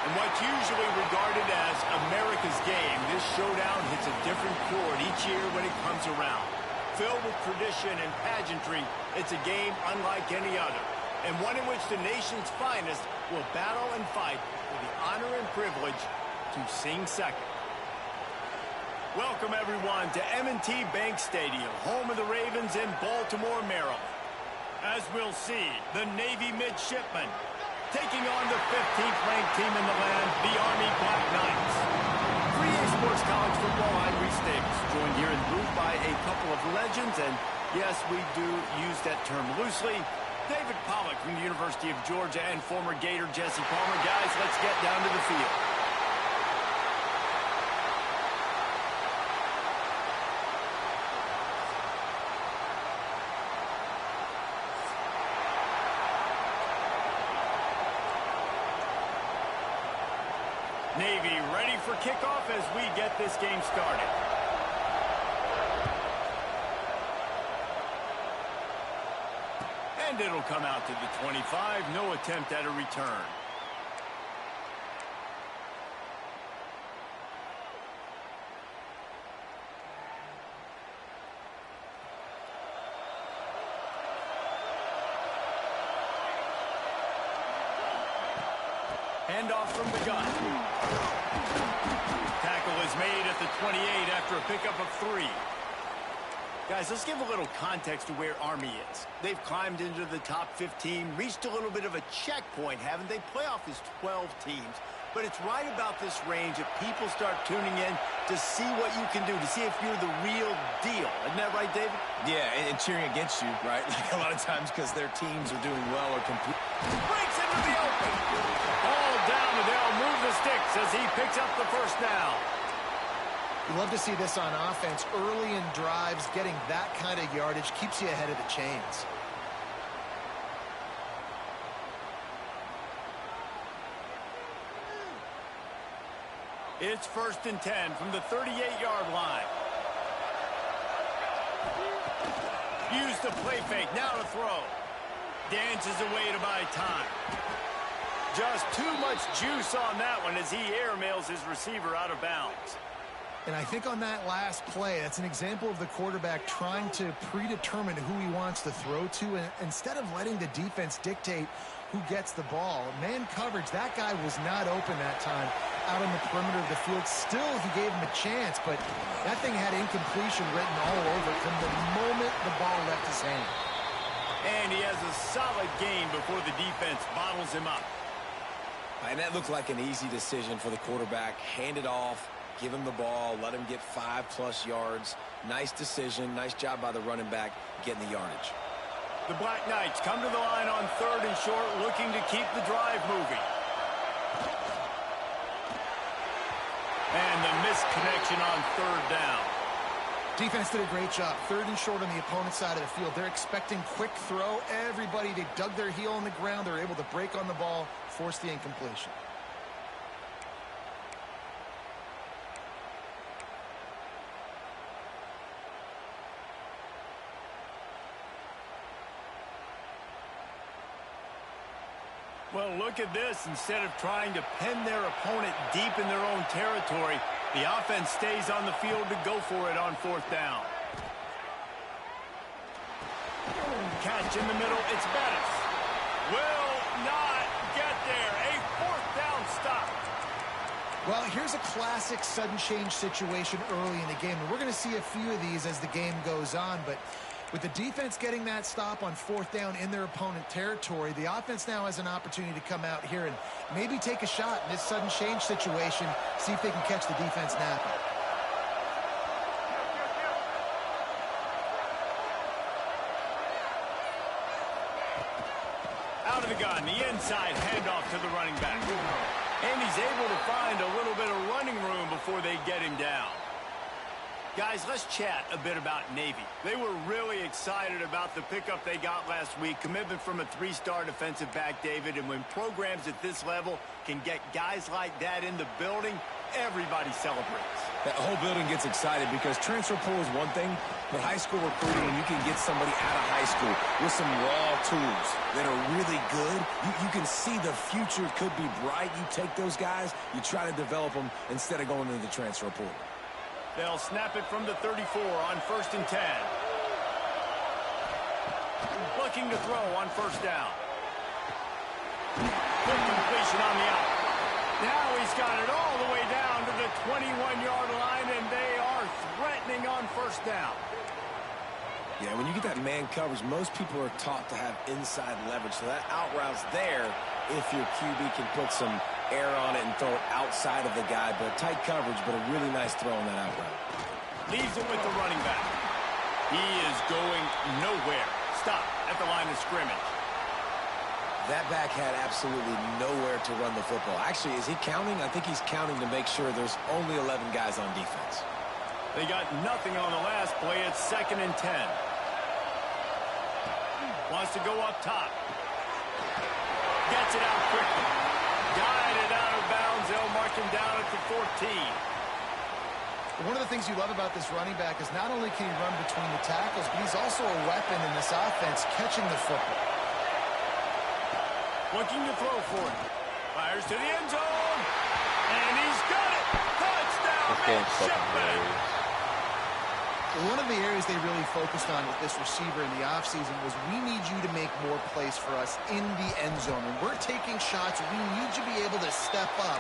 And what's usually regarded as America's game, this showdown hits a different chord each year when it comes around. Filled with tradition and pageantry, it's a game unlike any other, and one in which the nation's finest will battle and fight for the honor and privilege to sing second. Welcome, everyone, to M&T Bank Stadium, home of the Ravens in Baltimore, Maryland. As we'll see, the Navy midshipmen taking on the 15th ranked team in the land, the Army Black Knights. 3A Sports College Football, I'm Reese Davis, joined here in the booth by a couple of legends, and yes, we do use that term loosely. David Pollack from the University of Georgia and former Gator Jesse Palmer. Guys, let's get down to the field. Navy ready for kickoff as we get this game started. And it'll come out to the 25. No attempt at a return. Handoff from the gun. Tackle is made at the 28 after a pickup of 3. Guys, let's give a little context to where Army is. They've climbed into the top 15, reached a little bit of a checkpoint, haven't they? Playoff is 12 teams, but it's right about this range that people start tuning in to see what you can do, to see if you're the real deal. Isn't that right, David? Yeah, and cheering against you, right? Like a lot of times because their teams are doing well or complete. Breaks into the open. Ball down, and they'll move the sticks as he picks up the first down. You love to see this on offense. Early in drives, getting that kind of yardage keeps you ahead of the chains. It's 1st and 10 from the 38-yard line. Use the play fake, now to throw. Dances away to buy time. Just too much juice on that one as he airmails his receiver out of bounds. And I think on that last play, that's an example of the quarterback trying to predetermine who he wants to throw to, and instead of letting the defense dictate who gets the ball. Man coverage, that guy was not open that time out on the perimeter of the field. Still, he gave him a chance, but that thing had incompletion written all over it from the moment the ball left his hand. And he has a solid game before the defense bottles him up. And that looked like an easy decision for the quarterback. Hand it off. Give him the ball, let him get 5+ yards. Nice decision, nice job by the running back getting the yardage. The Black Knights come to the line on 3rd and short, looking to keep the drive moving. And the missed connection on 3rd down. Defense did a great job. 3rd and short on the opponent's side of the field. They're expecting quick throw. Everybody, they dug their heel on the ground. They're able to break on the ball, force the incompletion. Well, look at this. Instead of trying to pin their opponent deep in their own territory, the offense stays on the field to go for it on 4th down. Catch in the middle. It's Bettis. Will not get there. A 4th down stop. Well, here's a classic sudden change situation early in the game. And we're going to see a few of these as the game goes on, but with the defense getting that stop on 4th down in their opponent territory, the offense now has an opportunity to come out here and maybe take a shot in this sudden change situation, see if they can catch the defense napping. Out of the gun, the inside handoff to the running back. And he's able to find a little bit of running room before they get him down. Guys, let's chat a bit about Navy. They were really excited about the pickup they got last week. Commitment from a 3-star defensive back, David. And when programs at this level can get guys like that in the building, everybody celebrates. The whole building gets excited because transfer portal is one thing, but high school recruiting, when you can get somebody out of high school with some raw tools that are really good, you can see the future could be bright. You take those guys, you try to develop them instead of going into the transfer portal. They'll snap it from the 34 on 1st and 10. Looking to throw on 1st down. Good completion on the out. Now he's got it all the way down to the 21-yard line, and they are threatening on 1st down. Yeah, when you get that man coverage, most people are taught to have inside leverage. So that out route's there if your QB can put some air on it and throw it outside of the guy. But tight coverage, but a really nice throw on that out route. Leaves it with the running back. He is going nowhere. Stop at the line of scrimmage. That back had absolutely nowhere to run the football. Actually, is he counting? I think he's counting to make sure there's only 11 guys on defense. They got nothing on the last play. It's 2nd and 10. Wants to go up top. Gets it out quickly. Guided out of bounds. They'll mark him down at the 14. One of the things you love about this running back is not only can he run between the tackles, but he's also a weapon in this offense catching the football. Looking to throw for it. Fires to the end zone. And he's got it. Touchdown, One of the areas they really focused on with this receiver in the offseason was we need you to make more plays for us in the end zone. When we're taking shots, we need you to be able to step up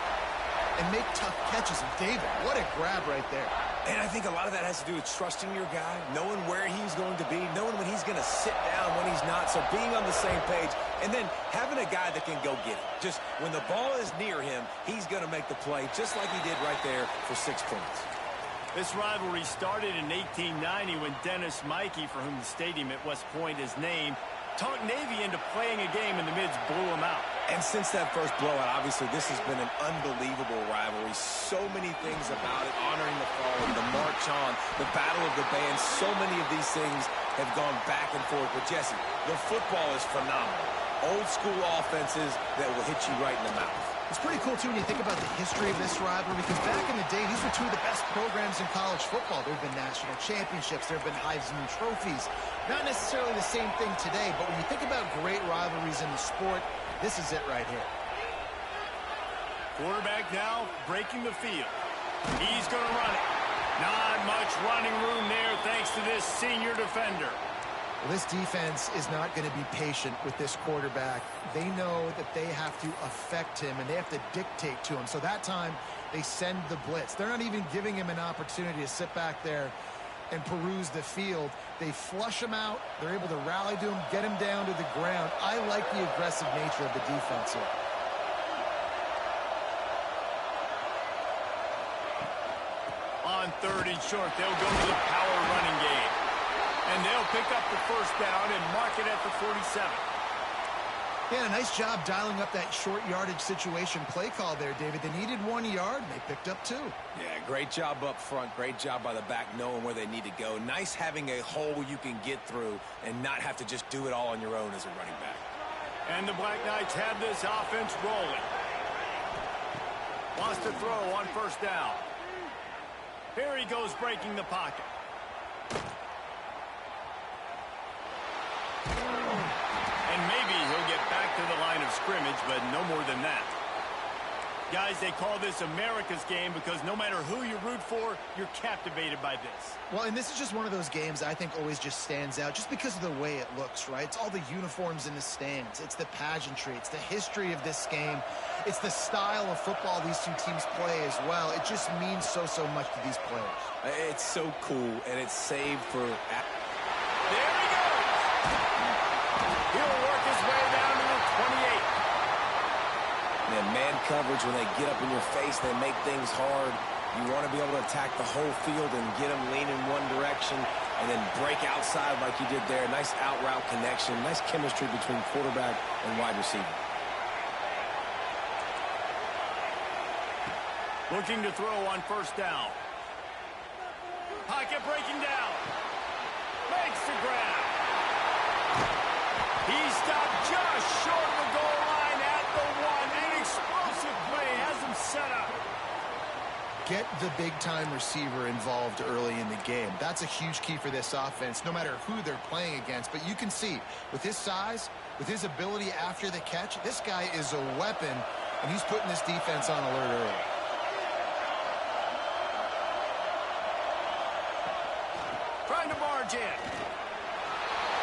and make tough catches. And David, what a grab right there. And I think a lot of that has to do with trusting your guy, knowing where he's going to be, knowing when he's going to sit down, when he's not. So being on the same page, and then having a guy that can go get it. Just when the ball is near him, he's going to make the play, just like he did right there for 6 points. This rivalry started in 1890 when Dennis Mikey, for whom the stadium at West Point is named, talked Navy into playing a game, and the Mids blew him out. And since that first blowout, obviously, this has been an unbelievable rivalry. So many things about it, honoring the fallen, the march on, the battle of the bands. So many of these things have gone back and forth. But, Jesse, the football is phenomenal. Old-school offenses that will hit you right in the mouth. It's pretty cool, too, when you think about the history of this rivalry, because back in the day, these were two of the best programs in college football. There have been national championships. There have been Heisman trophies. Not necessarily the same thing today, but when you think about great rivalries in the sport, this is it right here. Quarterback now breaking the field. He's going to run it. Not much running room there thanks to this senior defender. Well, this defense is not going to be patient with this quarterback. They know that they have to affect him, and they have to dictate to him. So that time, they send the blitz. They're not even giving him an opportunity to sit back there and peruse the field. They flush him out. They're able to rally to him, get him down to the ground. I like the aggressive nature of the defense here. On 3rd and short, they'll go to the power running game. And they'll pick up the 1st down and mark it at the 47. Yeah, nice job dialing up that short yardage situation play call there, David. They needed 1 yard, and they picked up 2. Yeah, great job up front. Great job by the back knowing where they need to go. Nice having a hole you can get through and not have to just do it all on your own as a running back. And the Black Knights have this offense rolling. Wants to throw on 1st down. Here he goes breaking the pocket. And maybe he'll get back to the line of scrimmage, but no more than that. Guys, they call this America's game because no matter who you root for, you're captivated by this. Well, and this is just one of those games I think always just stands out just because of the way it looks, right? It's all the uniforms in the stands. It's the pageantry. It's the history of this game. It's the style of football these two teams play as well. It just means so much to these players. It's so cool, and it's saved for... There he goes! He'll work his way down to the 28. Man coverage, when they get up in your face, they make things hard. You want to be able to attack the whole field and get them lean in one direction and then break outside like you did there. Nice out route connection, nice chemistry between quarterback and wide receiver. Looking to throw on 1st down. Pocket breaking down. Makes the grab. He stopped just short of the goal line at the 1. An explosive play has him set up. Get the big-time receiver involved early in the game. That's a huge key for this offense, no matter who they're playing against. But you can see, with his size, with his ability after the catch, this guy is a weapon, and he's putting this defense on alert early. Trying to barge in.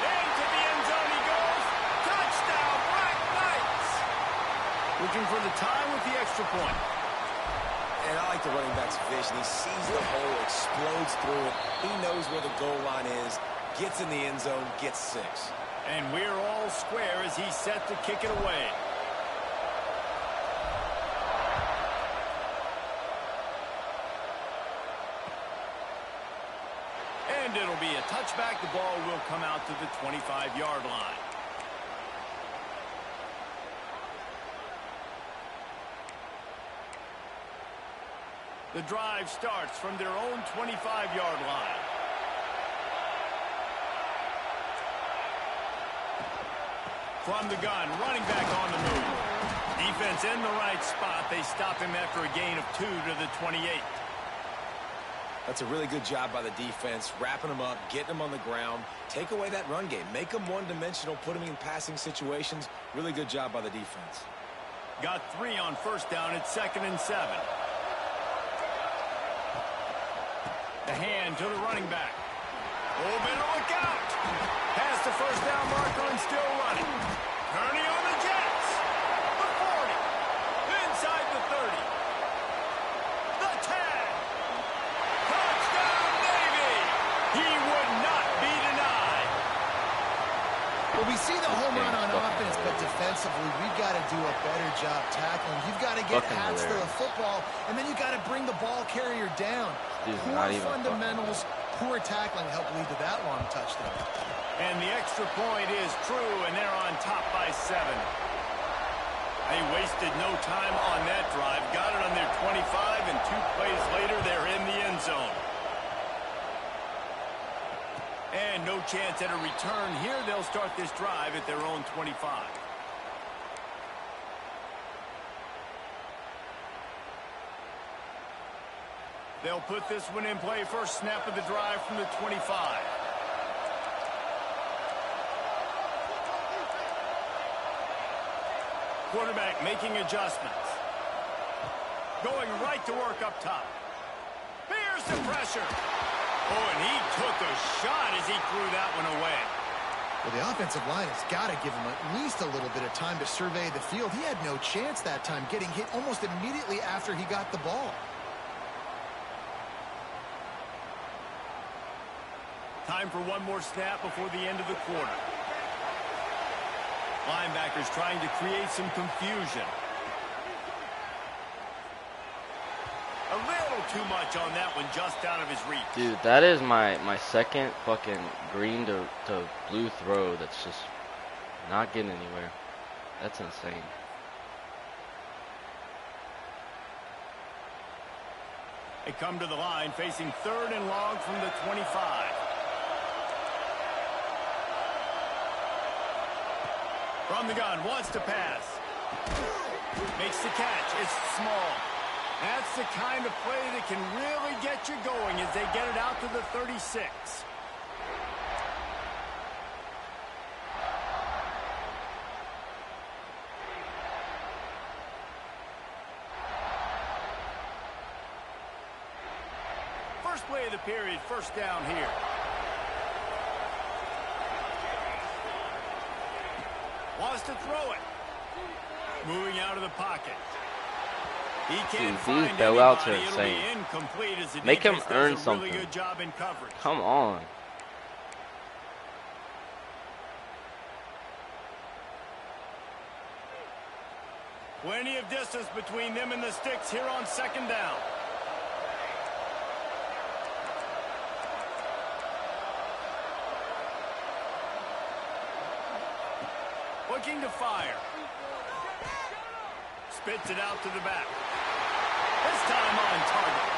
Into the end zone he goes. Touchdown, Black Knights. Looking for the tie with the extra point. And I like the running back's vision. He sees the hole, explodes through it. He knows where the goal line is, gets in the end zone, gets 6. And we're all square as he's set to kick it away. And it'll be a touchback. The ball will come out to the 25-yard line. The drive starts from their own 25-yard line. From the gun, running back on the move. Defense in the right spot. They stop him after a gain of 2 to the 28. That's a really good job by the defense, wrapping him up, getting him on the ground. Take away that run game. Make him one-dimensional, put him in passing situations. Really good job by the defense. Got 3 on first down. It's 2nd and 7. The hand to the running back. Oh, better look out. Past the first down marker and still running. Turning on the Jets. The 40. Inside the 30. The 10. Touchdown, Navy. He would not be denied. Well, we see the home run on offense, but defensively, we've got to do a better job tackling. You've got to get hats to the football, and then you've got to bring the ball carrier down. Poor fundamentals, poor tackling helped lead to that long touchdown. And the extra point is true, and they're on top by 7. They wasted no time on that drive. Got it on their 25, and 2 plays later, they're in the end zone. And no chance at a return here. They'll start this drive at their own 25. They'll put this one in play. First snap of the drive from the 25. Quarterback making adjustments. Going right to work up top. Here's the pressure. Oh, and he took a shot as he threw that one away. Well, the offensive line has got to give him at least a little bit of time to survey the field. He had no chance that time, getting hit almost immediately after he got the ball. Time for one more snap before the end of the quarter. Linebackers trying to create some confusion. A little too much on that one, just out of his reach. Dude, that is my second fucking green to blue throw that's just not getting anywhere. That's insane. They come to the line facing 3rd and long from the 25. From the gun, wants to pass. Makes the catch. It's small. That's the kind of play that can really get you going as they get it out to the 36. First play of the period, first down here. Wants to throw it. Moving out of the pocket. He can't find these bailouts are anybody. It'll insane. be incomplete as the Make him defense earn does a something. really good job in coverage. Come on. Plenty of distance between them and the sticks here on 2nd down. Looking to fire. Spits it out to the back. This time on target.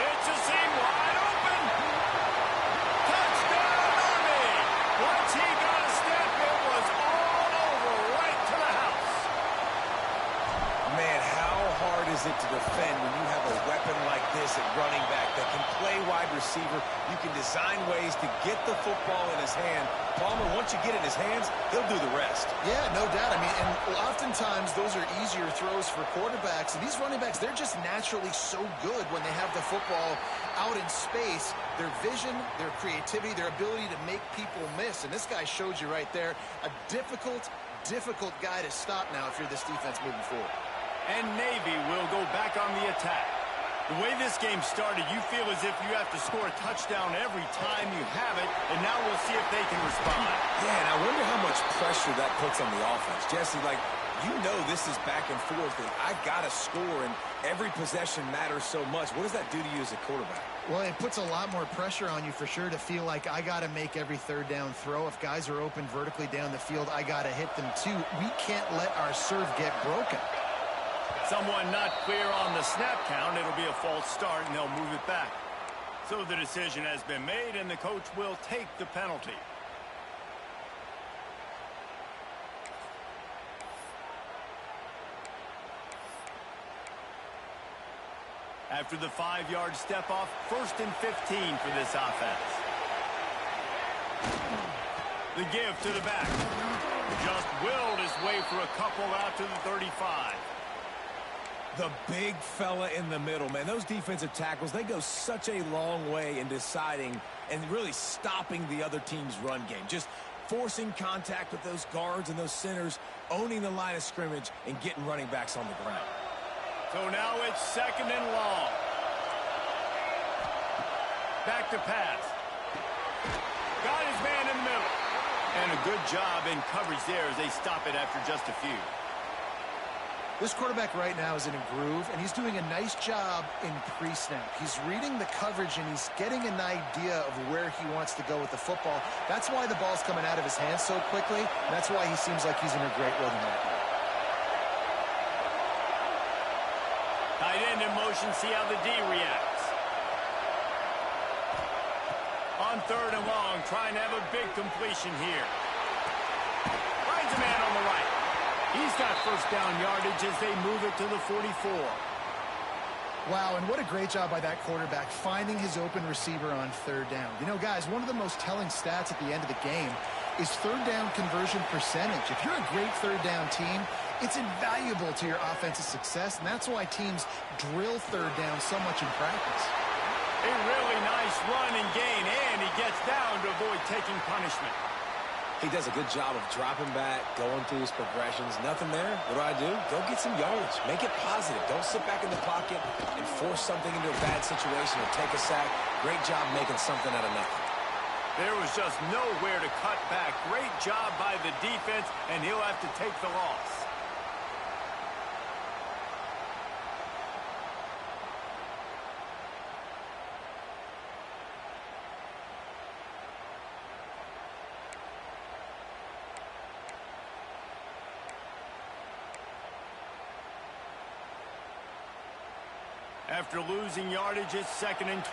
It's a seam wide open. Touchdown, Army. Once he got a step, it was all over right to the house. Man, how hard is it to defend when you have a weapon like this at running back that can play wide receiver. You can design ways to get the football in his hand. Palmer, once you get it in his hands, he'll do the rest. Yeah, no doubt. I mean, and oftentimes those are easier throws for quarterbacks. And these running backs, they're just naturally so good when they have the football out in space. Their vision, their creativity, their ability to make people miss. And this guy showed you right there, a difficult guy to stop now if you're this defense moving forward. And Navy will go back on the attack. The way this game started, you feel as if you have to score a touchdown every time you have it, and now we'll see if they can respond. Yeah, and I wonder how much pressure that puts on the offense. Jesse, like, you know this is back and forth, and I got to score, and every possession matters so much. What does that do to you as a quarterback? Well, it puts a lot more pressure on you for sure to feel like I got to make every third down throw. If guys are open vertically down the field, I got to hit them too. We can't let our serve get broken. Someone not clear on the snap count. It'll be a false start, and they'll move it back. So the decision has been made, and the coach will take the penalty. After the 5-yard step off, 1st and 15 for this offense. The give to the back. Just willed his way for a couple out to the 35. The big fella in the middle, man. Those defensive tackles, they go such a long way in deciding and really stopping the other team's run game. Just forcing contact with those guards and those centers, owning the line of scrimmage, and getting running backs on the ground. So now it's 2nd and long. Back to pass. Got his man in the middle. And a good job in coverage there as they stop it after just a few. This quarterback right now is in a groove, and he's doing a nice job in pre-snap. He's reading the coverage, and he's getting an idea of where he wants to go with the football. That's why the ball's coming out of his hands so quickly, and that's why he seems like he's in a great rhythm right now. Tight end in motion, see how the D reacts. On 3rd and long, trying to have a big completion here. Finds a man on the right. He's got 1st down yardage as they move it to the 44. Wow, and what a great job by that quarterback finding his open receiver on 3rd down. You know, guys, one of the most telling stats at the end of the game is 3rd down conversion percentage. If you're a great 3rd down team, it's invaluable to your offensive success, and that's why teams drill 3rd down so much in practice. A really nice run and gain, and he gets down to avoid taking punishment. He does a good job of dropping back, going through his progressions. Nothing there. What do? Go get some yardage. Make it positive. Don't sit back in the pocket and force something into a bad situation or take a sack. Great job making something out of nothing. There was just nowhere to cut back. Great job by the defense, and he'll have to take the loss. After losing yardage, it's 2nd and 12.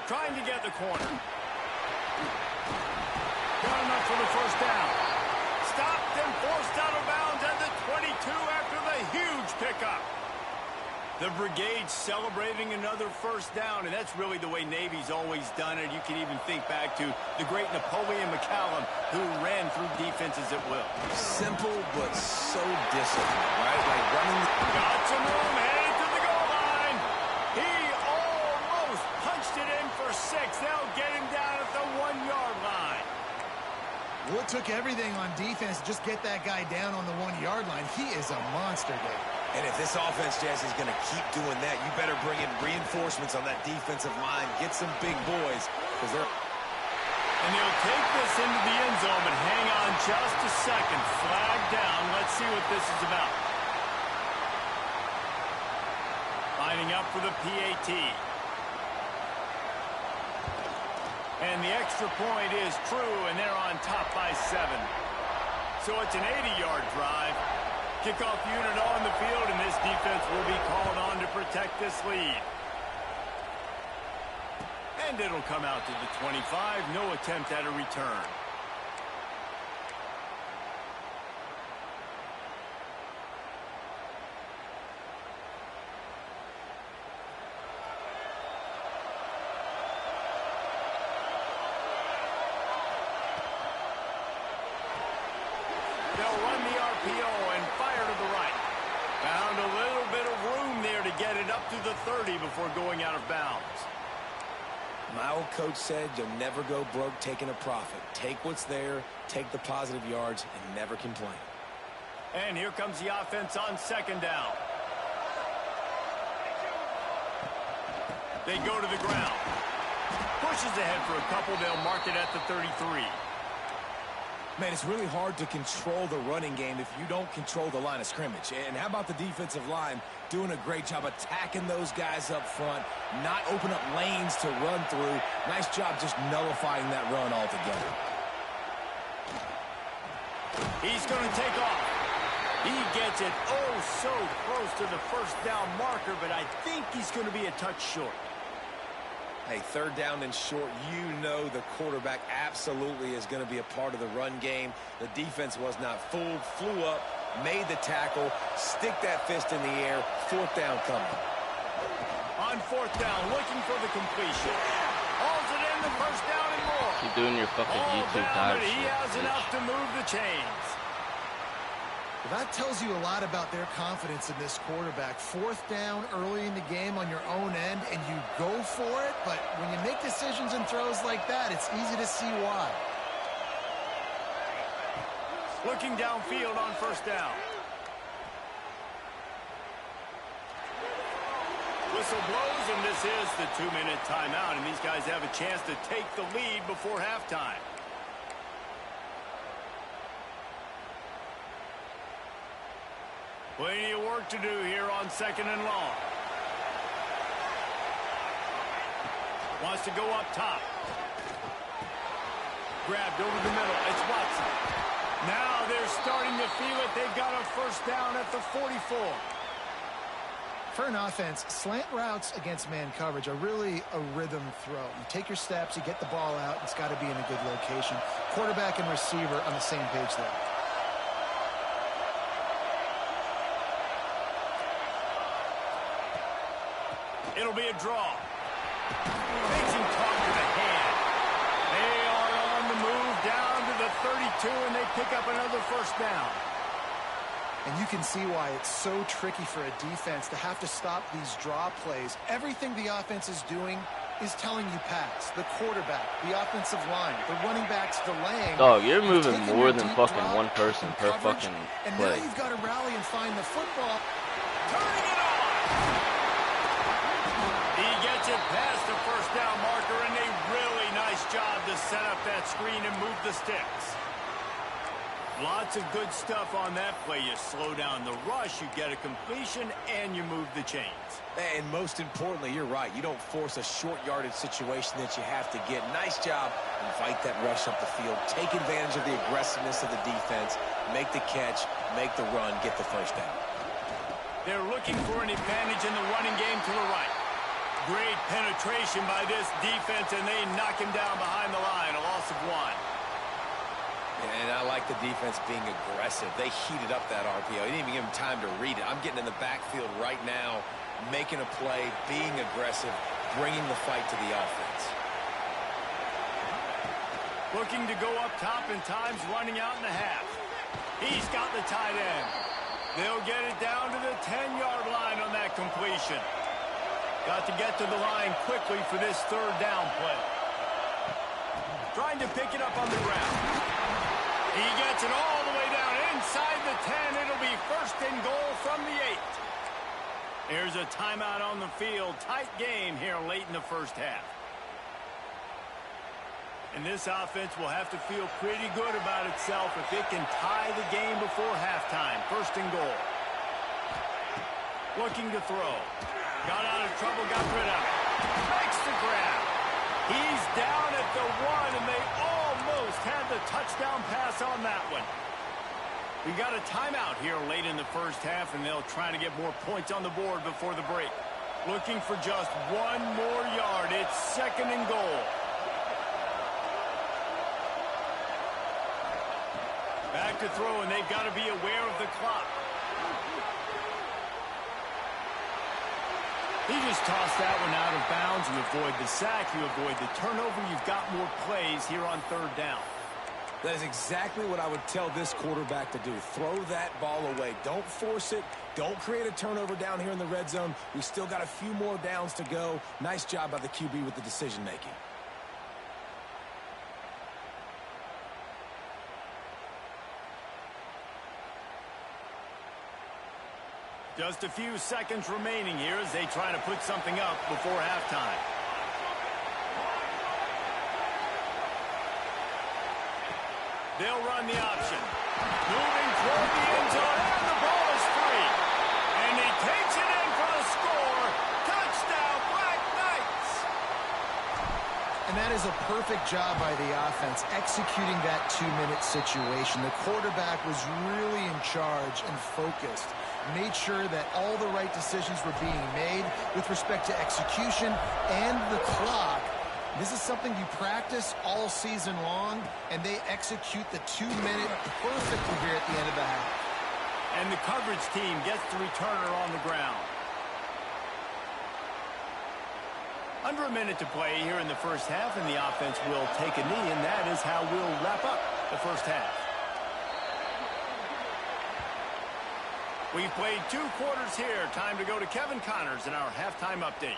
Trying to get the corner. Got enough for the 1st down. Stopped and forced out of bounds at the 22 after the huge pickup. The brigade celebrating another 1st down, and that's really the way Navy's always done it. You can even think back to the great Napoleon McCallum, who ran through defenses at will. Simple, but so disciplined, right? Like running. Got some room, headed to the goal line. He almost punched it in for 6. They'll get him down at the 1-yard line. Well, it took everything on defense to just get that guy down on the 1-yard line. He is a monster, Dave. And if this offense, Jess, is going to keep doing that, you better bring in reinforcements on that defensive line. Get some big boys, because they're... And he'll take this into the end zone, but hang on just a second. Flag down. Let's see what this is about. Lining up for the PAT. And the extra point is true, and they're on top by 7. So it's an 80-yard drive. Kickoff unit on the field, and this defense will be called on to protect this lead. And it'll come out to the 25. No attempt at a return. They'll run the RPO and fire to the right. Found a little bit of room there to get it up to the 30 before going out of bounds. My old coach said you'll never go broke taking a profit. Take what's there, take the positive yards, and never complain. And here comes the offense on second down. They go to the ground. Pushes ahead for a couple. They'll mark it at the 33. Man, it's really hard to control the running game if you don't control the line of scrimmage. And how about the defensive line doing a great job attacking those guys up front, not open up lanes to run through. Nice job just nullifying that run altogether. He's going to take off. He gets it oh so close to the first down marker, but I think he's going to be a touch short. Hey, third down and short, you know the quarterback absolutely is going to be a part of the run game. The defense was not fooled, flew up, made the tackle, stick that fist in the air, fourth down coming. On fourth down, looking for the completion. Hauls it in, the first down and more. Keep doing your fucking YouTube dive shit. He has enough to move the chains. Well, that tells you a lot about their confidence in this quarterback. Fourth down early in the game on your own end, and you go for it, but when you make decisions and throws like that, it's easy to see why. Looking downfield on first down. Whistle blows, and this is the 2-minute timeout, and these guys have a chance to take the lead before halftime. Plenty of work to do here on second and long. Wants to go up top. Grabbed over the middle. It's Watson. Now they're starting to feel it. They've got a first down at the 44. For an offense, slant routes against man coverage are really a rhythm throw. You take your steps, you get the ball out, it's got to be in a good location. Quarterback and receiver on the same page there. It'll be a draw. Makes him talk to the hand. They are on the move down to the 32, and they pick up another first down. And you can see why it's so tricky for a defense to have to stop these draw plays. Everything the offense is doing is telling you pass. The quarterback, the offensive line, the running backs delaying. Oh, you're moving more than fucking one person per fucking and play. now you've got to rally and find the football. Turning it on. He gets it past the first down marker, and a really nice job to set up that screen and move the sticks. Lots of good stuff on that play. You slow down the rush, you get a completion, and you move the chains. And most importantly, you're right. You don't force a short yardage situation that you have to get. Nice job. Invite that rush up the field. Take advantage of the aggressiveness of the defense. Make the catch. Make the run. Get the first down. They're looking for an advantage in the running game to the right. Great penetration by this defense, and they knock him down behind the line. A loss of 1. And I like the defense being aggressive. They heated up that RPO. They didn't even give him time to read it. I'm getting in the backfield right now, making a play, being aggressive, bringing the fight to the offense. Looking to go up top, and time's running out in the half. He's got the tight end. They'll get it down to the 10-yard line on that completion. Got to get to the line quickly for this third down play. Trying to pick it up on the ground. He gets it all the way down inside the 10. It'll be first and goal from the 8. Here's a timeout on the field. Tight game here late in the first half. And this offense will have to feel pretty good about itself if it can tie the game before halftime. First and goal. Looking to throw. Got out of trouble, got rid of it. Makes the grab. He's down at the 1, and they almost had the touchdown pass on that one. We got a timeout here late in the first half, and they'll try to get more points on the board before the break. Looking for just 1 more yard. It's second and goal. Back to throw, and they've got to be aware of the clock. He just tossed that one out of bounds. You avoid the sack, you avoid the turnover. You've got more plays here on third down. That is exactly what I would tell this quarterback to do. Throw that ball away. Don't force it. Don't create a turnover down here in the red zone. We still got a few more downs to go. Nice job by the QB with the decision-making. Just a few seconds remaining here as they try to put something up before halftime. They'll run the option. Moving toward the end zone, and the ball is free. And he takes it in for the score. Touchdown, Black Knights! And that is a perfect job by the offense, executing that 2-minute situation. The quarterback was really in charge and focused. Made sure that all the right decisions were being made with respect to execution and the clock. This is something you practice all season long, and they execute the 2-minute perfectly here at the end of the half. And the coverage team gets the returner on the ground. Under a minute to play here in the first half, and the offense will take a knee, and that is how we'll wrap up the first half. We've played 2 quarters here. Time to go to Kevin Connors in our halftime update.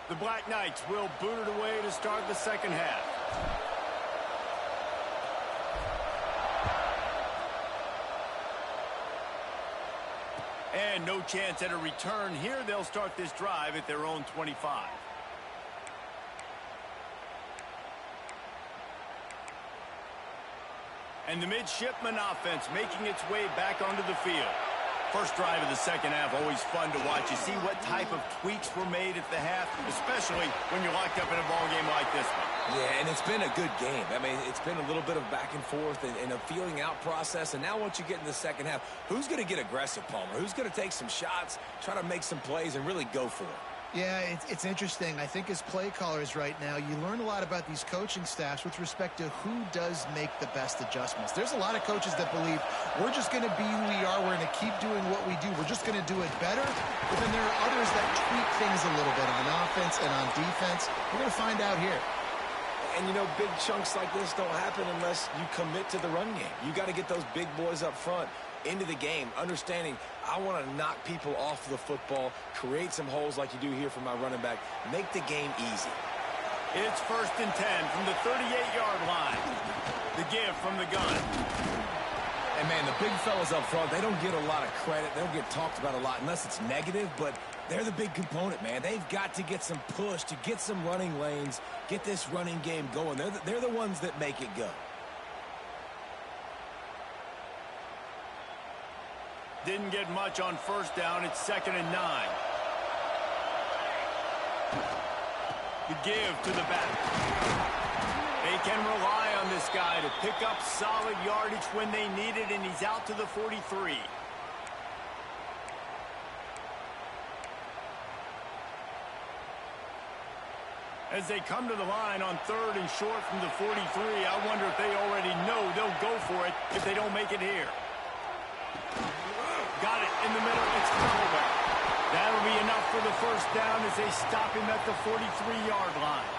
The Black Knights will boot it away to start the second half. And no chance at a return here. They'll start this drive at their own 25. And the midshipman offense making its way back onto the field. First drive of the second half, always fun to watch. You see what type of tweaks were made at the half, especially when you're locked up in a ball game like this one. Yeah, and it's been a good game. I mean, it's been a little bit of back and forth and a feeling out process. And now once you get in the second half, who's going to get aggressive, Palmer? Who's going to take some shots, try to make some plays, and really go for it? Yeah, it's interesting. I think as play callers right now, you learn a lot about these coaching staffs with respect to who does make the best adjustments. There's a lot of coaches that believe we're just going to be who we are. We're going to keep doing what we do. We're just going to do it better. But then there are others that tweak things a little bit on offense and on defense. We're going to find out here. And, you know, big chunks like this don't happen unless you commit to the run game. You got to get those big boys up front into the game, understanding I want to knock people off the football, create some holes like you do here for my running back, make the game easy. It's 1st and 10 from the 38-yard line. The give from the gun. And, man, the big fellas up front, they don't get a lot of credit. They don't get talked about a lot unless it's negative, but they're the big component, man. They've got to get some push, to get some running lanes, get this running game going. They're the ones that make it go. Didn't get much on first down. It's 2nd and 9. The give to the back. They can rely on this guy to pick up solid yardage when they need it, and he's out to the 43. As they come to the line on 3rd and short from the 43, I wonder if they already know they'll go for it if they don't make it here. Got it in the middle. It's Waterboy. That'll be enough for the first down as they stop him at the 43-yard line.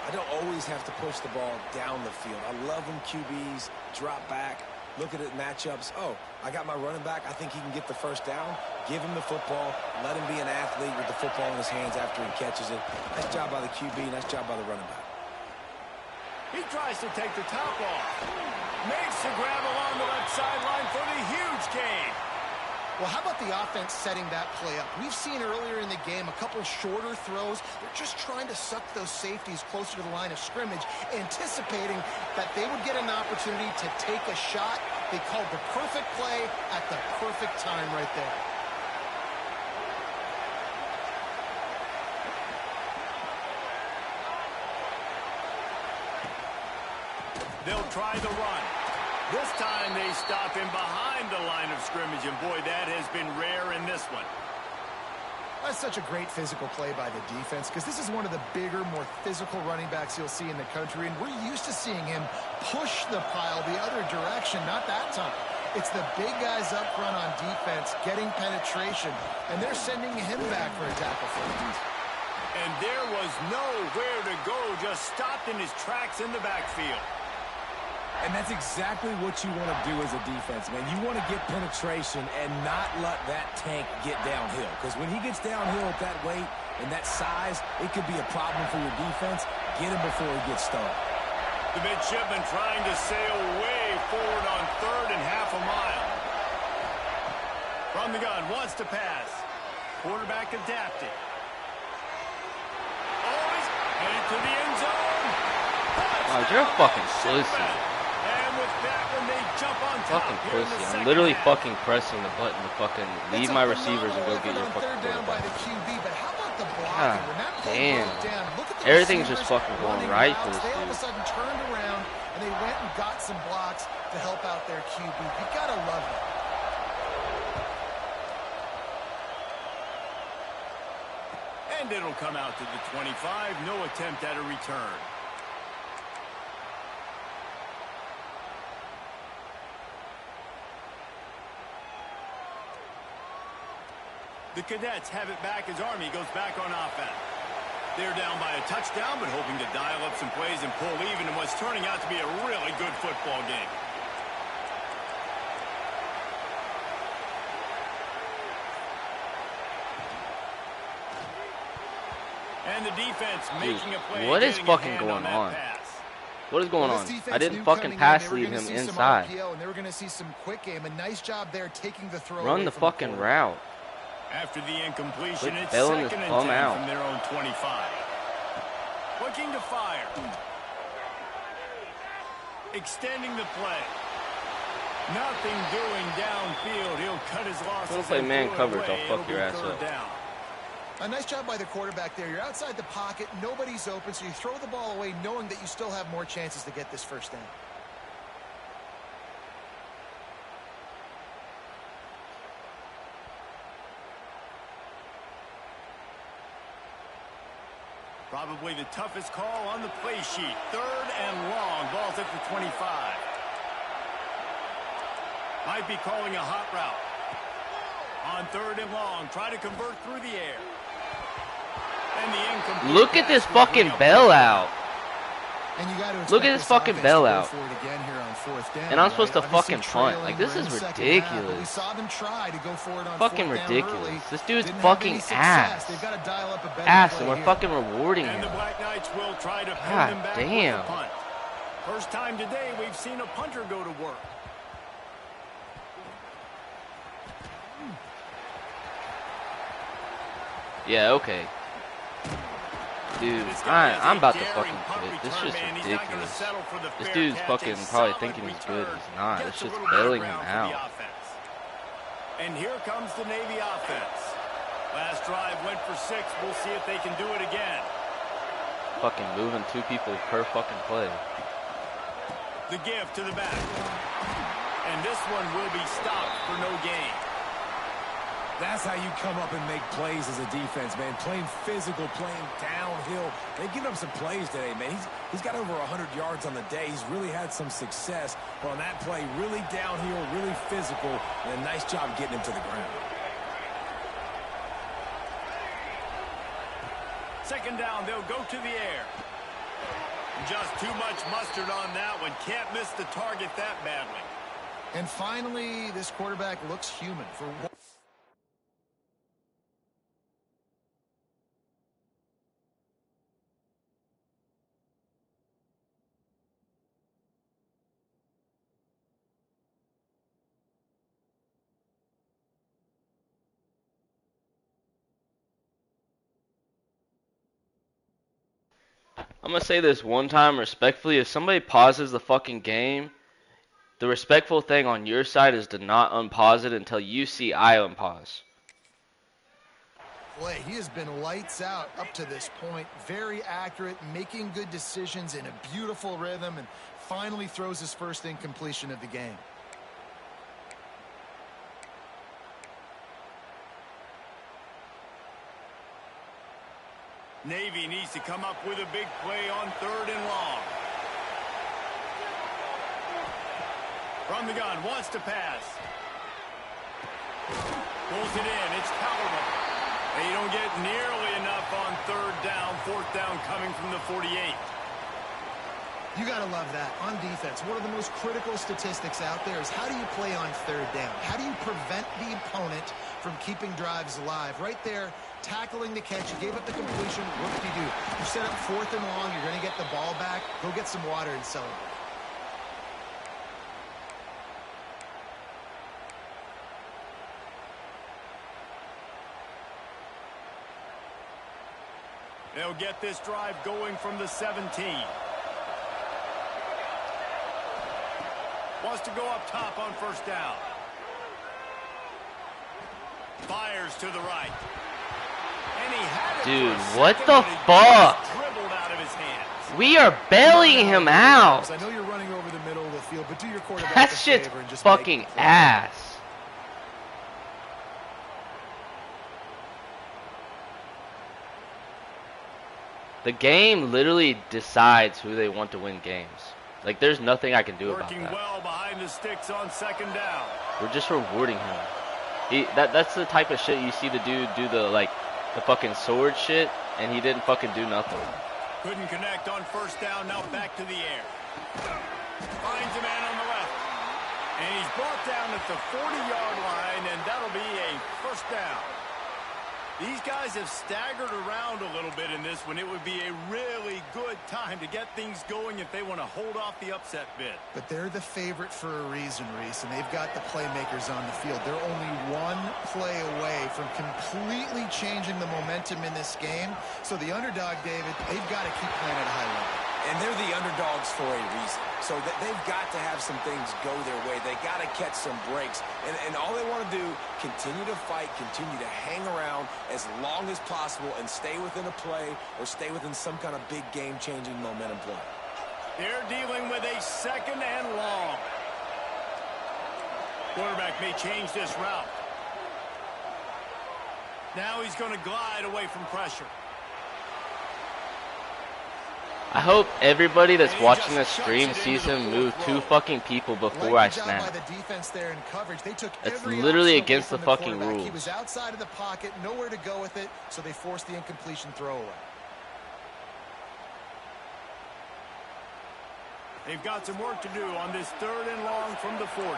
I don't always have to push the ball down the field. I love when QBs drop back, look at it matchups. Oh, I got my running back. I think he can get the first down. Give him the football. Let him be an athlete with the football in his hands after he catches it. Nice job by the QB. Nice job by the running back. He tries to take the top off. Makes the grab along the left sideline for the huge gain. Well, how about the offense setting that play up? We've seen earlier in the game a couple shorter throws. They're just trying to suck those safeties closer to the line of scrimmage, anticipating that they would get an opportunity to take a shot. They called the perfect play at the perfect time right there. They'll try the run. This time they stop him behind the line of scrimmage, and boy, that has been rare in this one. That's such a great physical play by the defense because this is one of the bigger, more physical running backs you'll see in the country, and we're used to seeing him push the pile the other direction, not that time. It's the big guys up front on defense getting penetration, and they're sending him back for a tackle for it. And there was nowhere to go, just stopped in his tracks in the backfield. And that's exactly what you want to do as a defense, man. You want to get penetration and not let that tank get downhill. Because when he gets downhill at that weight and that size, it could be a problem for your defense. Get him before he gets started. The midshipman trying to sail way forward on third and half a mile. From the gun, wants to pass. Quarterback adapting. Always headed to the end zone. Wow, you're a fucking pussy. And with that one, they jump on top. Fucking pussy. I'm literally fucking pressing the button to fucking leave my receivers and go get your fucking quarterback. God damn. Everything's just fucking going right for this They all of a dude. sudden turned around and they went and got some blocks to help out their QB. You gotta love that. And it'll come out to the 25. No attempt at a return. The Cadets have it back as Army goes back on offense. They're down by a touchdown, but hoping to dial up some plays and pull even in what's turning out to be a really good football game. And the defense making a play. What is getting a fucking hand going on? pass. What is going on? This I defense didn't knew fucking coming in, pass they were lead gonna him see some inside. RPO, and they were going to see some quick game. A nice job there taking the throw. Run away the from fucking quarterback. route. After the incompletion, Quit it's bailing second this and bum 10 out. from their own 25. Looking to fire. Extending the play. Nothing doing downfield. He'll cut his losses. Don't play and man throw it coverage, away. I'll fuck It'll your be ass third up. down. A nice job by the quarterback there. You're outside the pocket. Nobody's open, so you throw the ball away knowing that you still have more chances to get this first down. Probably the toughest call on the play sheet. Third and long. Ball's at the 25. Might be calling a hot route. On third and long. Try to convert through the air. And the incomplete. Look at this pass will fucking bring up bailout. And you got to Look at this fucking bailout. And And I'm supposed to fucking punt. Like, this is ridiculous. We saw them try to go for it on Fucking fourth down ridiculous. early. This dude's Didn't have fucking any success. ass. They've got to dial up a better Ass, play and we're here. fucking rewarding And him. the Black Knights will try to pin God them back damn. with a punt. First time today we've seen a punter go to work. Yeah, okay. Dude, I'm about to fucking quit. This is ridiculous. This dude's fucking probably thinking he's good. He's not. It's just bailing him out. And here comes the Navy offense. Last drive went for 6. We'll see if they can do it again. Fucking moving 2 people per fucking play. The give to the back. And this one will be stopped for no gain. That's how you come up and make plays as a defense, man. Playing physical, playing downhill. They've given up some plays today, man. He's got over 100 yards on the day. He's really had some success. But on that play, really downhill, really physical, and a nice job getting him to the ground. Second down, they'll go to the air. Just too much mustard on that one. Can't miss the target that badly. And finally, this quarterback looks human. For I'm gonna say this one time respectfully. If somebody pauses the fucking game, the respectful thing on your side is to not unpause it until you see I unpause. play, he has been lights out up to this point. Very accurate, making good decisions in a beautiful rhythm, and finally throws his first incompletion of the game. Navy needs to come up with a big play on 3rd and long. From the gun, wants to pass. Pulls it in, it's Coward. They don't get nearly enough on 3rd down, 4th down coming from the 48. You got to love that. On defense, one of the most critical statistics out there is how do you play on 3rd down? How do you prevent the opponent from keeping drives alive? Right there, tackling the catch. You gave up the completion. What did you do? You set up 4th and long. You're going to get the ball back. Go get some water and celebrate. They'll get this drive going from the 17. Wants to go up top on 1st down. Fires to the right. And he had it. Dude, what the fuck? Dribbled out of his hands. We are bailing him out. I know you're running over the middle of the field, but do your quarterback That a shit's favor and just fucking make the play. ass. The game literally decides who they want to win games. Like, there's nothing I can do about Working that. well behind the sticks on 2nd down. We're just rewarding him. That's the type of shit you see the dude do the fucking sword shit, and he didn't fucking do nothing. Couldn't connect on 1st down, now back to the air. Finds a man on the left. And he's brought down at the 40-yard line, and that'll be a 1st down. These guys have staggered around a little bit in this one. It would be a really good time to get things going if they want to hold off the upset bid. But they're the favorite for a reason, Reese, and they've got the playmakers on the field. They're only one play away from completely changing the momentum in this game. So the underdog, David, they've got to keep playing at a high level. And they're the underdogs for a reason. So they've got to have some things go their way. They got to catch some breaks. And all they want to do, continue to fight, continue to hang around as long as possible and stay within a play or stay within some kind of big game-changing momentum play. They're dealing with a 2nd and long. Quarterback may change this route. Now he's going to glide away from pressure. I hope everybody that's watching this stream sees him move 2 fucking people before I snap. By the defense there in coverage. They took It's every literally option away against from the the fucking quarterback. rules. He was outside of the pocket, nowhere to go with it, so they forced the incompletion throwaway. They've got some work to do on this 3rd and long from the 40.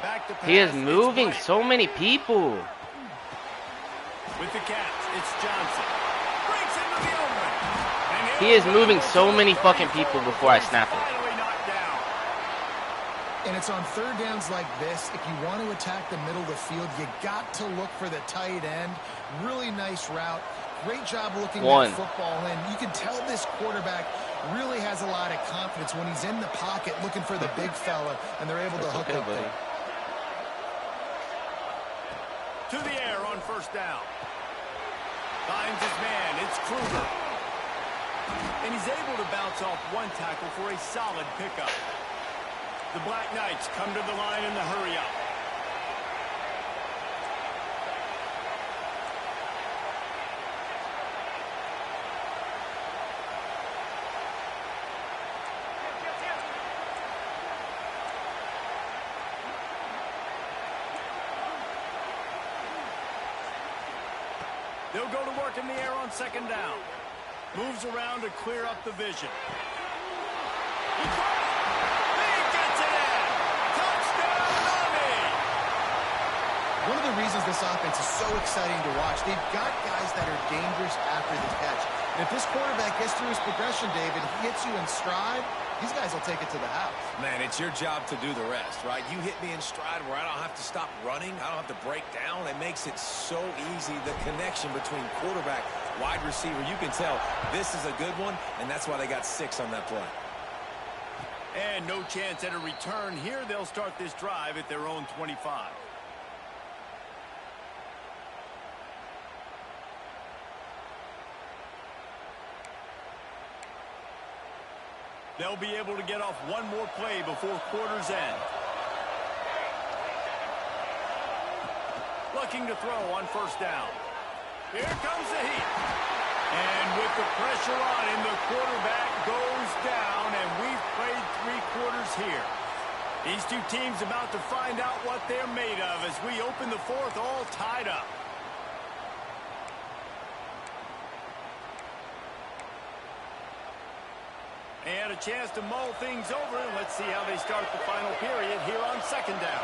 Back to pass. He is moving so many people. With the catch, it's Johnson. Breaks into the open. And He is moving so many fucking people before I snap it. finally knocked down. And it's on 3rd downs like this. If you want to attack the middle of the field, you got to look for the tight end. Really nice route. Great job looking that football in. You can tell this quarterback really has a lot of confidence when he's in the pocket looking for the big fella, and they're able to hook up buddy. there. To the air on 1st down. Finds his man. It's Kruger. And he's able to bounce off one tackle for a solid pickup. The Black Knights come to the line in the hurry-up. They'll go to work in the air on 2nd down. Moves around to clear up the vision. He gets it in. Touchdown, Army. One of the reasons this offense is so exciting to watch, they've got guys that are dangerous after the catch. And if this quarterback gets through his progression, David, he hits you in stride, these guys will take it to the house. Man, it's your job to do the rest, right? You hit me in stride where I don't have to stop running. I don't have to break down. It makes it so easy, the connection between quarterback, wide receiver. You can tell this is a good one, and that's why they got 6 on that play. And no chance at a return here. They'll start this drive at their own 25. They'll be able to get off one more play before quarter's end. Looking to throw on first down. Here comes the heat. And with the pressure on him, the quarterback goes down, and we've played 3 quarters here. These two teams about to find out what they're made of as we open the 4th all tied up. And a chance to mull things over, and let's see how they start the final period here on second down.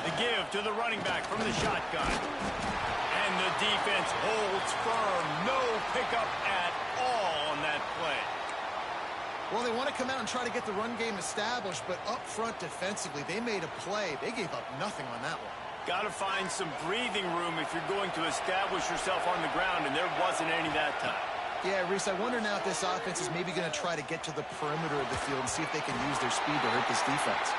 The give to the running back from the shotgun. And the defense holds firm. No pickup at all on that play. Well, they want to come out and try to get the run game established, but up front defensively, they made a play. They gave up nothing on that one. Got to find some breathing room if you're going to establish yourself on the ground, and there wasn't any that time. Yeah, Reese, I wonder now if this offense is maybe going to try to get to the perimeter of the field and see if they can use their speed to hurt this defense.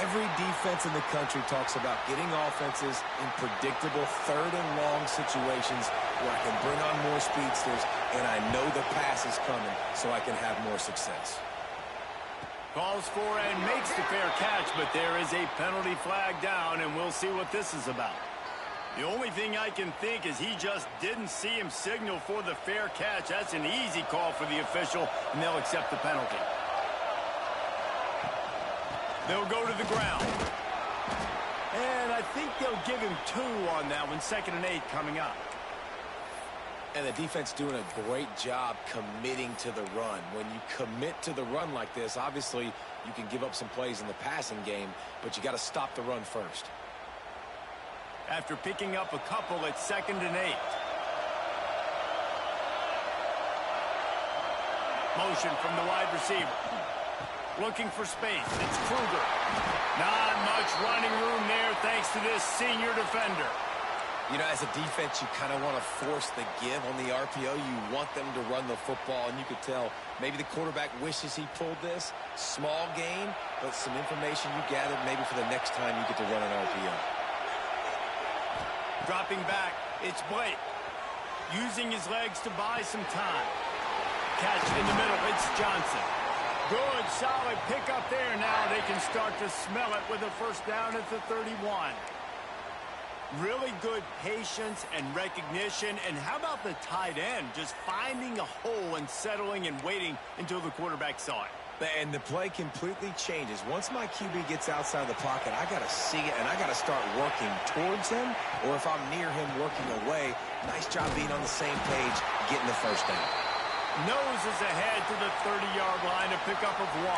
Every defense in the country talks about getting offenses in predictable third and long situations where I can bring on more speedsters and I know the pass is coming so I can have more success. Calls for and makes the fair catch, but there is a penalty flag down, and we'll see what this is about. The only thing I can think is he just didn't see him signal for the fair catch. That's an easy call for the official, and they'll accept the penalty. They'll go to the ground. And I think they'll give him 2 on that one. 2nd and 8 coming up. And the defense doing a great job committing to the run. When you commit to the run like this, obviously you can give up some plays in the passing game, but you got to stop the run first. After picking up a couple at 2nd and 8. Motion from the wide receiver. Looking for space. It's Kruger. Not much running room there thanks to this senior defender. You know, as a defense, you kind of want to force the give on the RPO. You want them to run the football, and you could tell maybe the quarterback wishes he pulled this. Small gain, but some information you gathered maybe for the next time you get to run an RPO. Dropping back, it's Blake. Using his legs to buy some time. Catch in the middle, it's Johnson. Good, solid pickup there. Now they can start to smell it with a first down at the 31. Really good patience and recognition. And how about the tight end? Just finding a hole and settling and waiting until the quarterback saw it. And the play completely changes. Once my QB gets outside the pocket, I got to see it, and I got to start working towards him, or if I'm near him, working away. Nice job being on the same page, getting the first down. Noses ahead to the 30-yard line, a pickup of 1.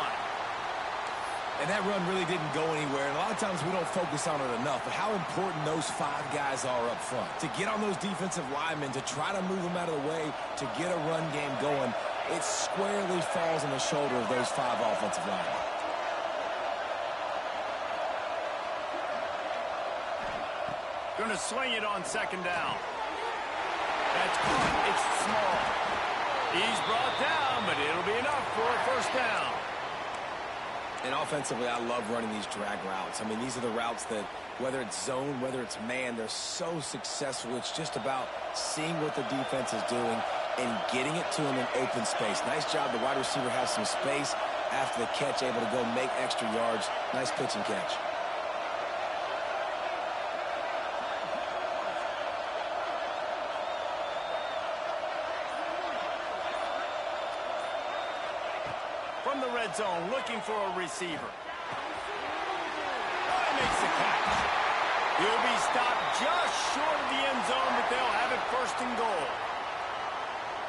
And that run really didn't go anywhere, and a lot of times we don't focus on it enough, but how important those 5 guys are up front. To get on those defensive linemen, to try to move them out of the way, to get a run game going, it squarely falls on the shoulder of those 5 offensive linemen. Going to swing it on 2nd down. That's good. It's small. He's brought down, but it'll be enough for a first down. And offensively, I love running these drag routes. I mean, these are the routes that, whether it's zone, whether it's man, they're so successful. It's just about seeing what the defense is doing and getting it to him in open space. Nice job. The wide receiver has some space after the catch, able to go make extra yards. Nice pitch and catch. From the red zone, looking for a receiver. Oh, he makes the catch. He'll be stopped just short of the end zone, but they'll have it 1st and goal.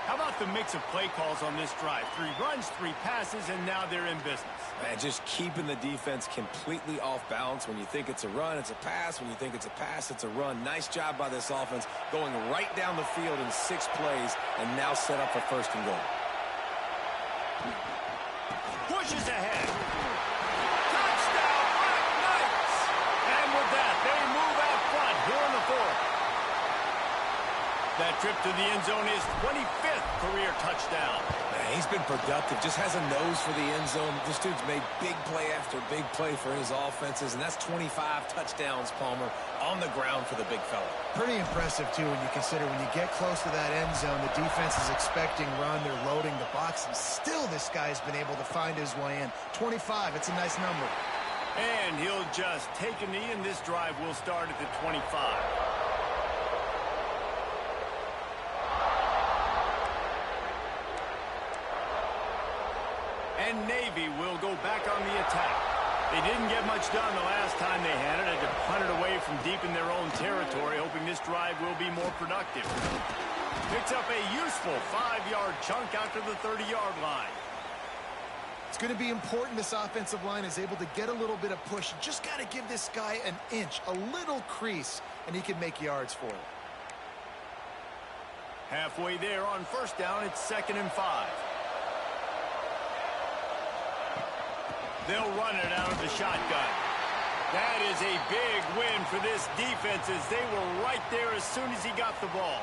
How about the mix of play calls on this drive? 3 runs, 3 passes, and now they're in business. And just keeping the defense completely off balance. When you think it's a run, it's a pass. When you think it's a pass, it's a run. Nice job by this offense, going right down the field in 6 plays, and now set up for 1st and goal. Pushes ahead. Touchdown, Black Knights! And with that, they move out front here in the 4th. That trip to the end zone is 25th career touchdown. He's been productive, just has a nose for the end zone. This dude's made big play after big play for his offenses, and that's 25 touchdowns, Palmer, on the ground for the big fella. Pretty impressive, too, when you consider when you get close to that end zone, the defense is expecting run, they're loading the box, and still this guy's been able to find his way in. 25, it's a nice number. And he'll just take a knee, and this drive will start at the 25. And Navy will go back on the attack. They didn't get much done the last time they had it. Had to punt it away from deep in their own territory, hoping this drive will be more productive. Picks up a useful 5-yard chunk out to the 30-yard line. It's going to be important this offensive line is able to get a little bit of push. Just got to give this guy an inch, a little crease, and he can make yards for it. Halfway there on first down, it's 2nd and 5. They'll run it out of the shotgun. That is a big win for this defense as they were right there as soon as he got the ball.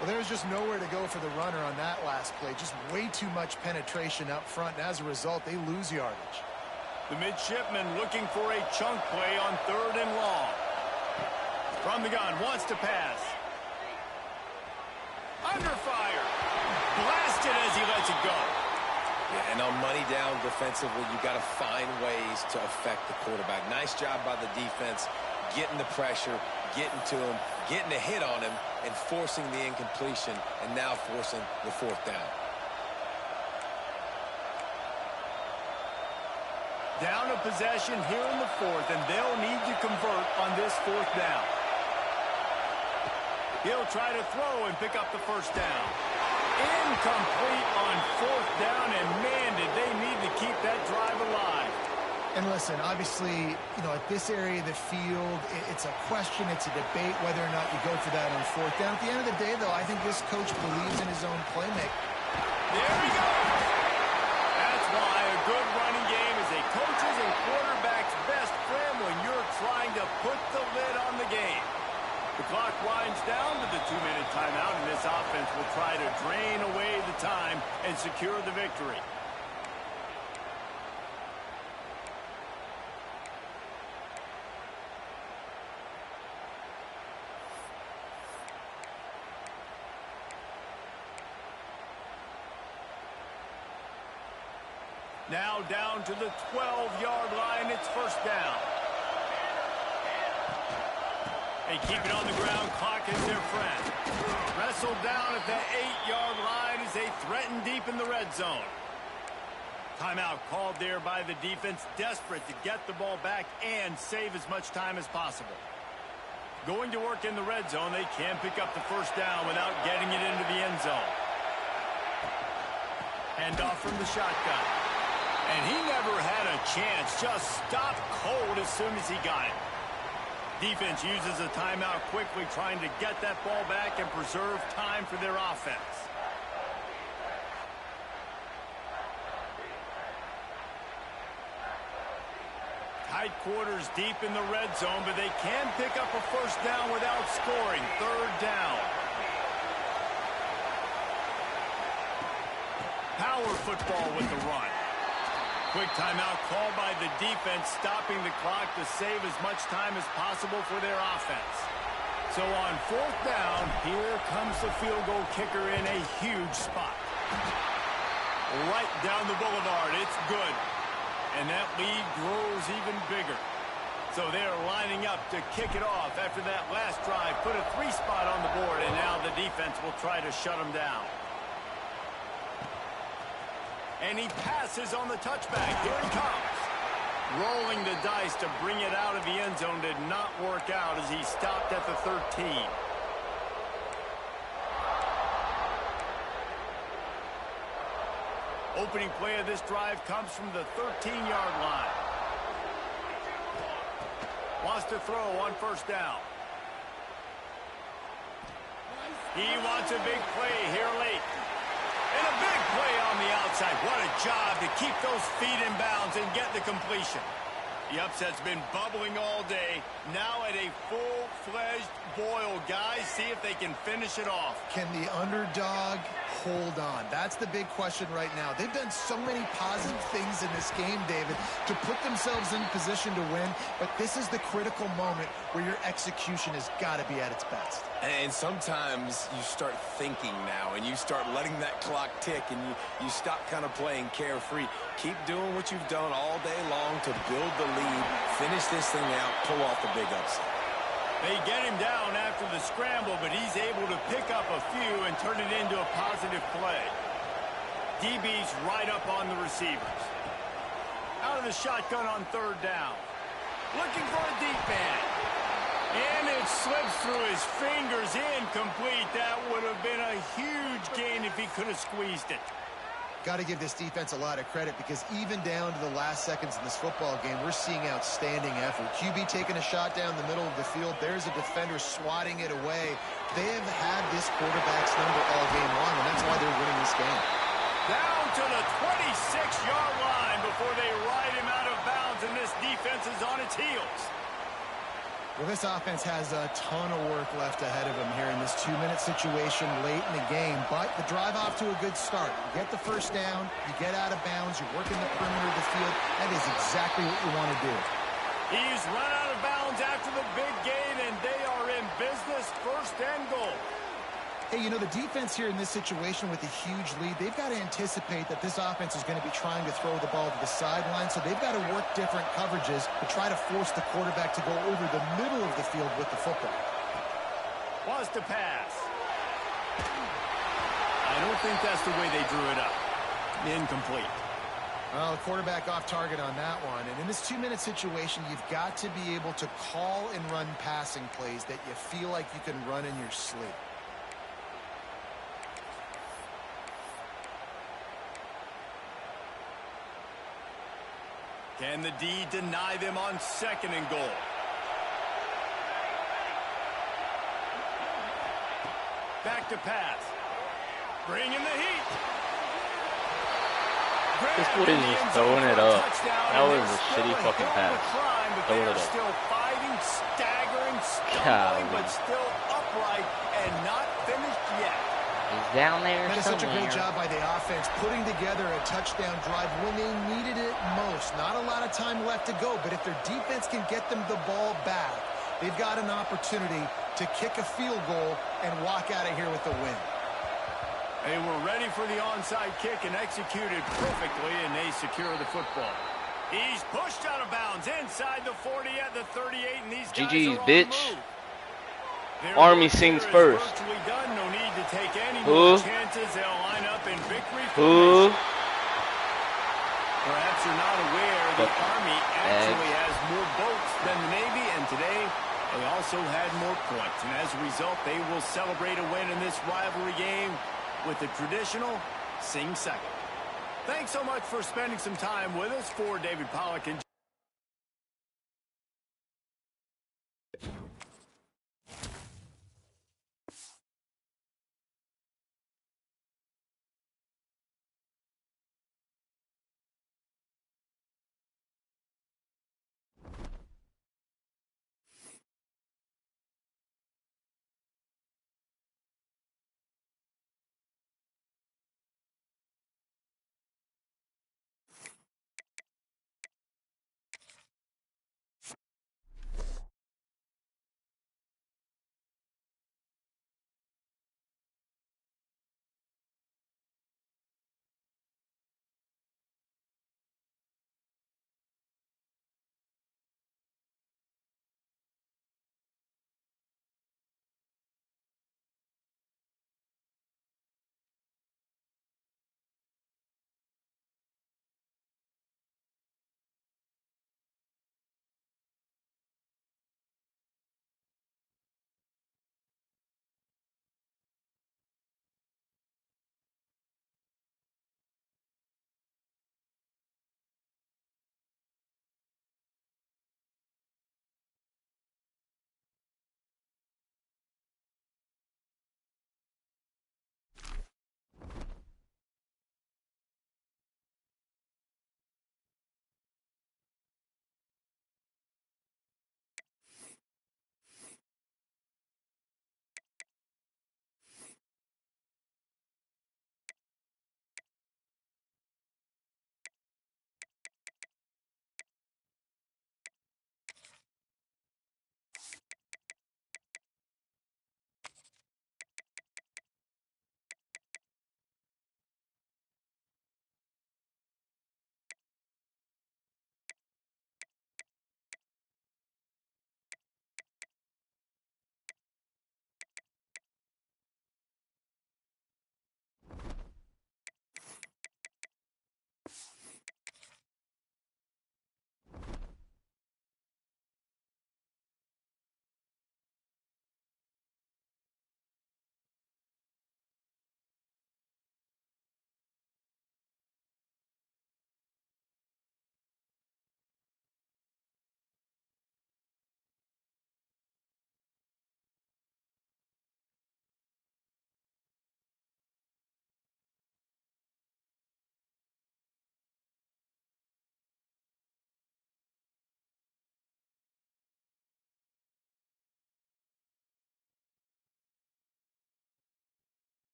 Well, there was just nowhere to go for the runner on that last play. Just way too much penetration up front, and as a result, they lose yardage. The midshipman looking for a chunk play on 3rd and long. From the gun, wants to pass. Under fire. Blasted as he lets it go. Yeah, and on money down defensively, you got to find ways to affect the quarterback. Nice job by the defense, getting the pressure, getting to him, getting a hit on him, and forcing the incompletion, and now forcing the 4th down. Down a possession here in the 4th, and they'll need to convert on this 4th down. He'll try to throw and pick up the 1st down. Incomplete on 4th down, and man, did they need to keep that drive alive. And listen, obviously, you know, at this area of the field, it's a question, it's a debate whether or not you go for that on 4th down. At the end of the day, though, I think this coach believes in his own playmaking. There he goes. That's why a good running game is a coach's and quarterback's best friend when you're trying to put the lid on the game. The clock winds down to the 2-minute timeout, and this offense will try to drain away the time and secure the victory. Now down to the 12-yard line, it's 1st down. They keep it on the ground. Clock is their friend. Wrestled down at the 8-yard line as they threaten deep in the red zone. Timeout called there by the defense, desperate to get the ball back and save as much time as possible. Going to work in the red zone, they can pick up the 1st down without getting it into the end zone. Handoff from the shotgun. And he never had a chance, just stopped cold as soon as he got it. Defense uses a timeout quickly, trying to get that ball back and preserve time for their offense. Tight quarters deep in the red zone, but they can pick up a 1st down without scoring. 3rd down. Power football with the run. Quick timeout called by the defense, stopping the clock to save as much time as possible for their offense. So on 4th down, here comes the field goal kicker in a huge spot. Right down the boulevard, it's good. And that lead grows even bigger. So they're lining up to kick it off after that last drive. Put a 3 spot on the board, and now the defense will try to shut them down. And he passes on the touchback. Here he comes. Rolling the dice to bring it out of the end zone did not work out as he stopped at the 13. Opening play of this drive comes from the 13-yard line. Wants to throw on 1st down. He wants a big play here late. And a big play on the outside. What a job to keep those feet in bounds and get the completion. The upset's been bubbling all day. Now at a full-fledged boil. Guys, see if they can finish it off. Can the underdog hold on? That's the big question right now. They've done so many positive things in this game, David, to put themselves in position to win, but this is the critical moment where your execution has got to be at its best. And sometimes you start thinking now, and you start letting that clock tick, and you stop kind of playing carefree. Keep doing what you've done all day long to build the lead, finish this thing out, pull off the big upset. They get him down after the scramble, but he's able to pick up a few and turn it into a positive play. DB's right up on the receivers. Out of the shotgun on third down. Looking for a deep man. And it slips through his fingers, incomplete. That would have been a huge gain if he could have squeezed it. Got to give this defense a lot of credit, because even down to the last seconds in this football game, we're seeing outstanding effort. QB taking a shot down the middle of the field. There's a defender swatting it away. They have had this quarterback's number all game long, and that's why they're winning this game. Down to the 26-yard line before they ride him out of bounds, and this defense is on its heels. Well, this offense has a ton of work left ahead of them here in this 2-minute situation late in the game, but the drive off to a good start. You get the first down, you get out of bounds, you're working the perimeter of the field. That is exactly what you want to do. He's run out of bounds after the big gain, and they are in business, first and goal. Hey, you know, the defense here in this situation with a huge lead, they've got to anticipate that this offense is going to be trying to throw the ball to the sideline, so they've got to work different coverages to try to force the quarterback to go over the middle of the field with the football. Wants to pass. I don't think that's the way they drew it up. Incomplete. Well, the quarterback off target on that one. And in this 2-minute situation, you've got to be able to call and run passing plays that you feel like you can run in your sleep. Can the D deny them on second and goal? Back to pass. Bring in the heat. This boy is just throwing it up. That was a shitty fucking pass. Throw it up. Still fighting, staggering, stumbling, but still upright and not finished yet. He's down there That is somewhere. such a great job by the offense, putting together a touchdown drive when they needed it most. Not a lot of time left to go, but if their defense can get them the ball back, they've got an opportunity to kick a field goal and walk out of here with a win. They were ready for the onside kick and executed perfectly, and they secure the football. He's pushed out of bounds inside the 40 at the 38, and these guys GG's, are on bitch. the move. Their Army work sings here is first. virtually done. No need to take any Who? more chances. They'll line up in victory Who? formation. Perhaps you're not aware the Army actually has more boats than the Navy, and today they also had more points. And as a result, they will celebrate a win in this rivalry game with the traditional sing second. Thanks so much for spending some time with us. For David Pollock and